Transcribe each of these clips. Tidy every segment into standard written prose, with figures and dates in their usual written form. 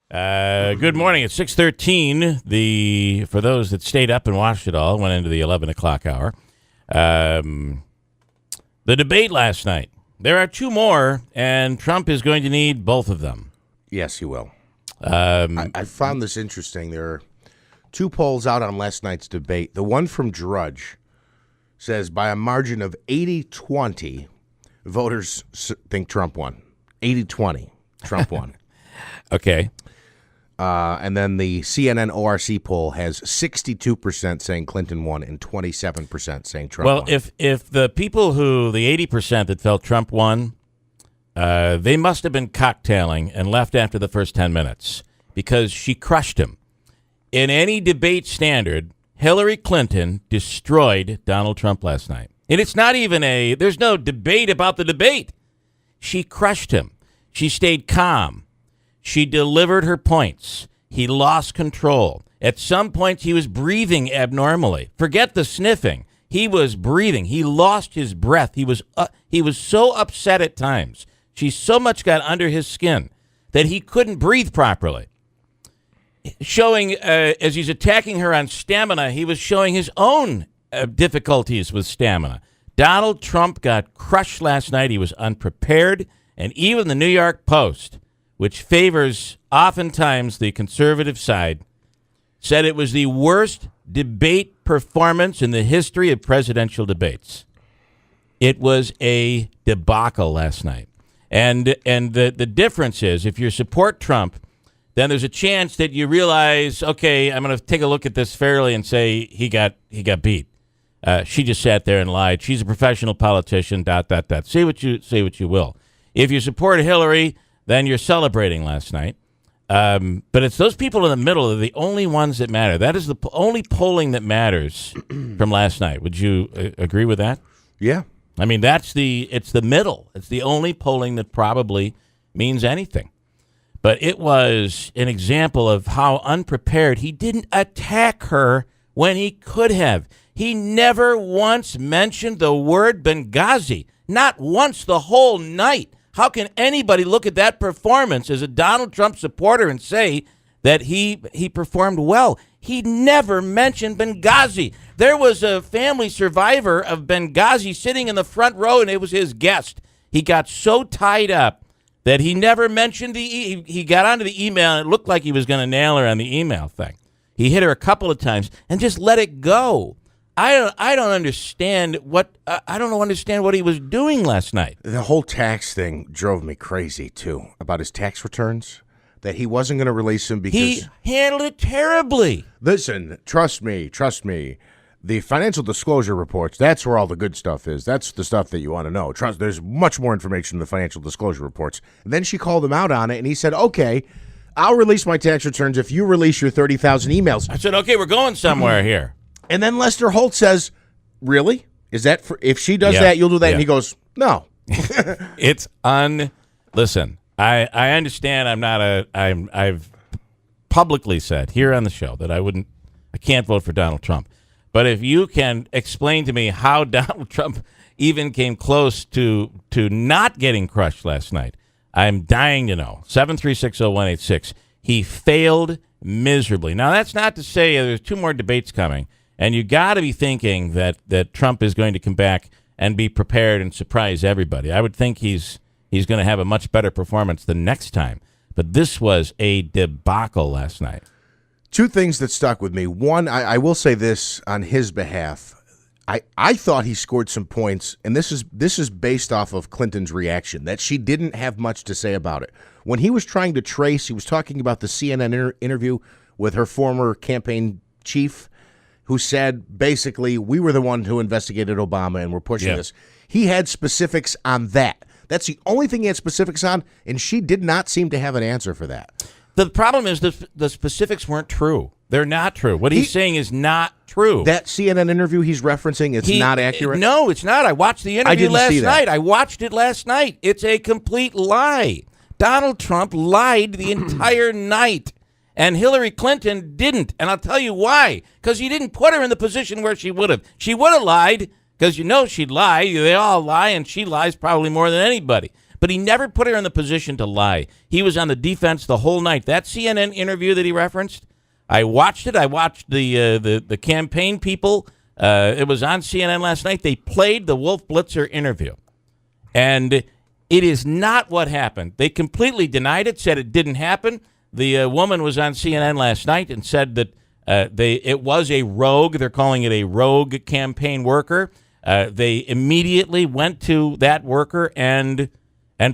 Good morning. It's 6:13. For those that stayed up and watched it all, went into the 11 o'clock hour. The debate last night. There are two more, and Trump is going to need both of them. Yes, he will. I found this interesting. There are two polls out on last night's debate. The one from Drudge says by a margin of 80-20, voters think Trump won. 80-20, Trump won. Okay. And then the CNN ORC poll has 62% saying Clinton won and 27% saying Trump won. Well, if the people the 80% that felt Trump won, they must have been cocktailing and left after the first 10 minutes because she crushed him. In any debate standard, Hillary Clinton destroyed Donald Trump last night. And it's not even there's no debate about the debate. She crushed him. She stayed calm. She delivered her points. He lost control. At some points, he was breathing abnormally. Forget the sniffing. He was breathing. He lost his breath. He was so upset at times. She so much got under his skin that he couldn't breathe properly. Showing, as he's attacking her on stamina, he was showing his own difficulties with stamina. Donald Trump got crushed last night. He was unprepared. And even the New York Post, which favors oftentimes the conservative side, said it was the worst debate performance in the history of presidential debates. It was a debacle last night. And the difference is, if you support Trump, then there's a chance that you realize, okay, I'm going to take a look at this fairly and say he got beat. She just sat there and lied. She's a professional politician, ... Say what you will. If you support Hillary, then you're celebrating last night. But it's those people in the middle that are the only ones that matter. That is the only polling that matters from last night. Would you agree with that? Yeah. I mean, it's the middle. It's the only polling that probably means anything. But it was an example of how unprepared. He didn't attack her when he could have. He never once mentioned the word Benghazi. Not once the whole night. How can anybody look at that performance as a Donald Trump supporter and say that he performed well? He never mentioned Benghazi. There was a family survivor of Benghazi sitting in the front row, and it was his guest. He got so tied up that he never mentioned he got onto the email, and it looked like he was going to nail her on the email thing. He hit her a couple of times and just let it go. I don't understand what he was doing last night. The whole tax thing drove me crazy too, about his tax returns, that he wasn't going to release them because he handled it terribly. Listen, trust me. The financial disclosure reports, that's where all the good stuff is. That's the stuff that you want to know. Trust, there's much more information in the financial disclosure reports. And then she called him out on it, and he said, okay, I'll release my tax returns if you release your 30,000 emails. I said, okay, we're going somewhere here. And then Lester Holt says, really? Is that if she does that, you'll do that? Yeah. And he goes, no. Listen, I understand I've publicly said here on the show that I can't vote for Donald Trump. But if you can explain to me how Donald Trump even came close to not getting crushed last night, I'm dying to know. 7360186. He failed miserably. Now, that's not to say there's two more debates coming. And you got to be thinking that Trump is going to come back and be prepared and surprise everybody. I would think he's going to have a much better performance the next time. But this was a debacle last night. Two things that stuck with me. One, I will say this on his behalf. I thought he scored some points, and this is based off of Clinton's reaction, that she didn't have much to say about it. When he was trying to trace, he was talking about the CNN interview with her former campaign chief, who said, basically, we were the one who investigated Obama and we're pushing this. He had specifics on that. That's the only thing he had specifics on, and she did not seem to have an answer for that. The problem is the specifics weren't true. They're not true. What he's saying is not true. That CNN interview he's referencing, it's not accurate? No, it's not. I watched the interview last night. I watched it last night. It's a complete lie. Donald Trump lied the entire night. And Hillary Clinton didn't. And I'll tell you why. Because he didn't put her in the position where she would have. She would have lied because she'd lie. They all lie, and she lies probably more than anybody. but he never put her in the position to lie. He was on the defense the whole night. That CNN interview that he referenced, I watched it. I watched the campaign people. It was on CNN last night. They played the Wolf Blitzer interview, and it is not what happened. They completely denied it, said it didn't happen. The woman was on CNN last night and said that it was a rogue. They're calling it a rogue campaign worker. They immediately went to that worker and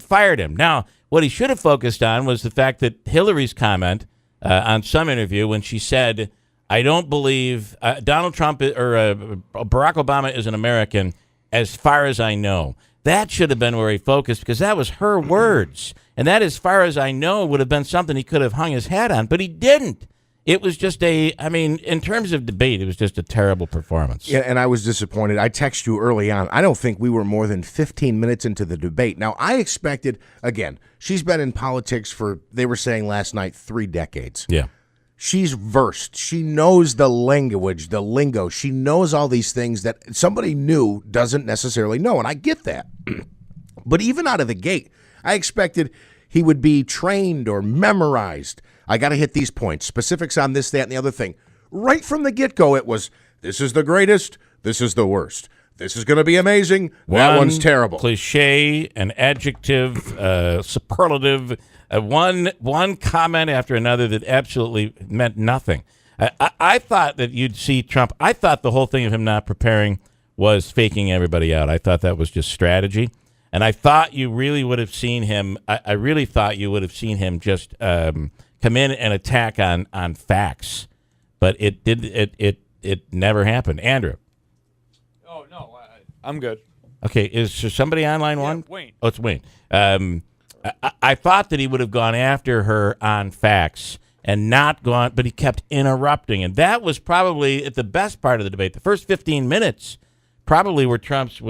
fired him. Now, what he should have focused on was the fact that Hillary's comment on some interview when she said, I don't believe Donald Trump or Barack Obama is an American as far as I know. That should have been where he focused because that was her words. And that, as far as I know, would have been something he could have hung his hat on, but he didn't. It was just in terms of debate, it was just a terrible performance. Yeah, and I was disappointed. I texted you early on. I don't think we were more than 15 minutes into the debate. Now, I expected, again, she's been in politics for, they were saying last night, 3 decades. Yeah. She's versed. She knows the language, the lingo. She knows all these things that somebody new doesn't necessarily know, and I get that. But even out of the gate, I expected he would be trained or memorized. I got to hit these points, specifics on this, that, and the other thing. Right from the get-go, it was, this is the greatest, this is the worst. This is going to be amazing, that one's terrible. Cliche, an adjective, superlative, one comment after another that absolutely meant nothing. I thought that you'd see Trump. I thought the whole thing of him not preparing was faking everybody out. I thought that was just strategy. And I thought you really would have seen him. I really thought you would have seen him just come in and attack on facts. But it never happened. Andrew. Oh, no, I'm good. Okay, is there somebody on line one? Wayne. Oh, it's Wayne. I thought that he would have gone after her on facts and not gone, but he kept interrupting. And that was probably at the best part of the debate. The first 15 minutes probably were Trump's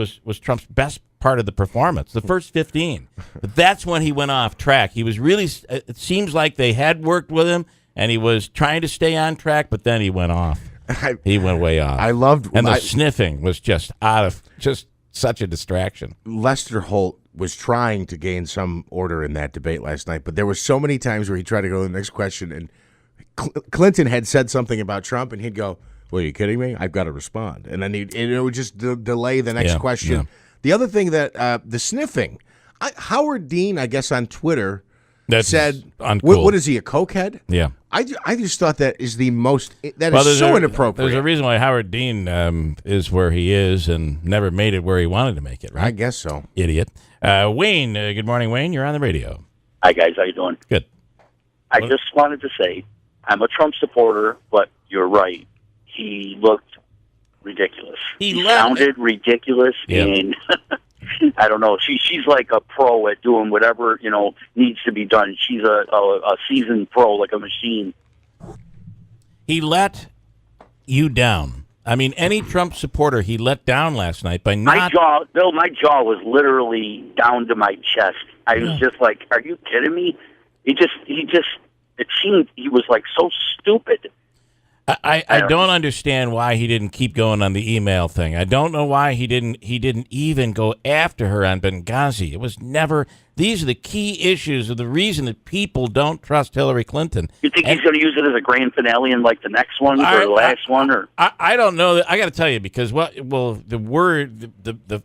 best part of the performance, the first 15. But that's when he went off track. He was really, it seems like they had worked with him, and he was trying to stay on track, but then he went off. He went way off. I loved... And the sniffing was just such a distraction. Lester Holt was trying to gain some order in that debate last night, but there were so many times where he tried to go to the next question, and Clinton had said something about Trump, and he'd go, well, are you kidding me? I've got to respond. And then it would just delay the next question. Yeah. The other thing that the sniffing, Howard Dean, I guess on Twitter, said, uncool. What is he, a cokehead? Yeah. I just thought that is the most, is so inappropriate. There's a reason why Howard Dean is where he is and never made it where he wanted to make it, right? I guess so. Idiot. Wayne, good morning, Wayne. You're on the radio. Hi, guys. How you doing? Good. I just wanted to say I'm a Trump supporter, but you're right. He looked ridiculous. He sounded ridiculous, and I don't know. She's like a pro at doing whatever needs to be done. She's a seasoned pro, like a machine. He let you down. I mean, any Trump supporter he let down last night by not. My jaw was literally down to my chest. I was just like, "Are you kidding me?" It seemed he was like so stupid. I don't understand why he didn't keep going on the email thing. I don't know why he didn't even go after her on Benghazi. It was never. These are the key issues of the reason that people don't trust Hillary Clinton. You think he's going to use it as a grand finale in like the next one or the last one, or I don't know. I got to tell you because the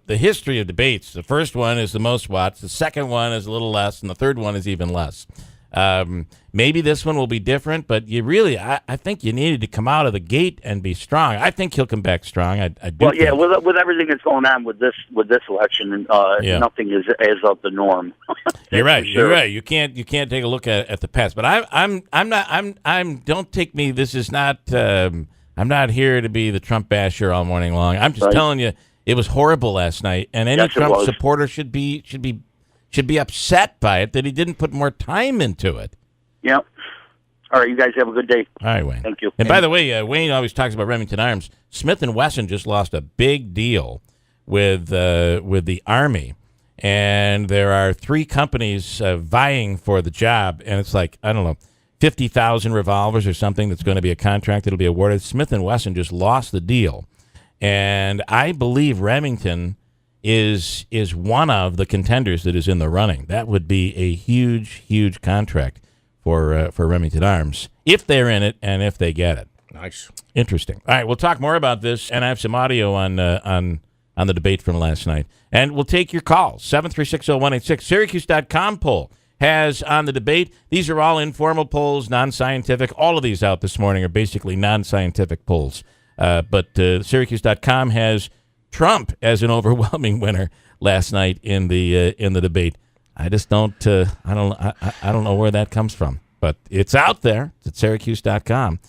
history of debates. The first one is the most watched. The second one is a little less, and the third one is even less. Maybe this one will be different, but I think you needed to come out of the gate and be strong. I think he'll come back strong. I do. Well, yeah, with everything that's going on with this election, nothing is as of the norm. You're right. Sure. You're right. You can't take a look at the past. But I'm not. Don't take me. This is not. I'm not here to be the Trump basher all morning long. I'm just telling you, it was horrible last night, and any Trump supporter should be upset by it that he didn't put more time into it. Yep. All right, you guys have a good day. All right, Wayne. Thank you. And by the way, Wayne always talks about Remington Arms. Smith & Wesson just lost a big deal with the Army, and there are 3 companies vying for the job, and it's like, I don't know, 50,000 revolvers or something that's going to be a contract that'll be awarded. Smith & Wesson just lost the deal, and I believe Remington is one of the contenders that is in the running. That would be a huge contract for Remington Arms if they're in it and if they get it. Nice. Interesting. All right, we'll talk more about this, and I have some audio on the debate from last night. And we'll take your calls. 7360186. Syracuse.com poll has on the debate. These are all informal polls, non-scientific. All of these out this morning are basically non-scientific polls. But Syracuse.com has Trump as an overwhelming winner last night in the debate. I just don't I don't know where that comes from, but it's out there. It's at Syracuse.com.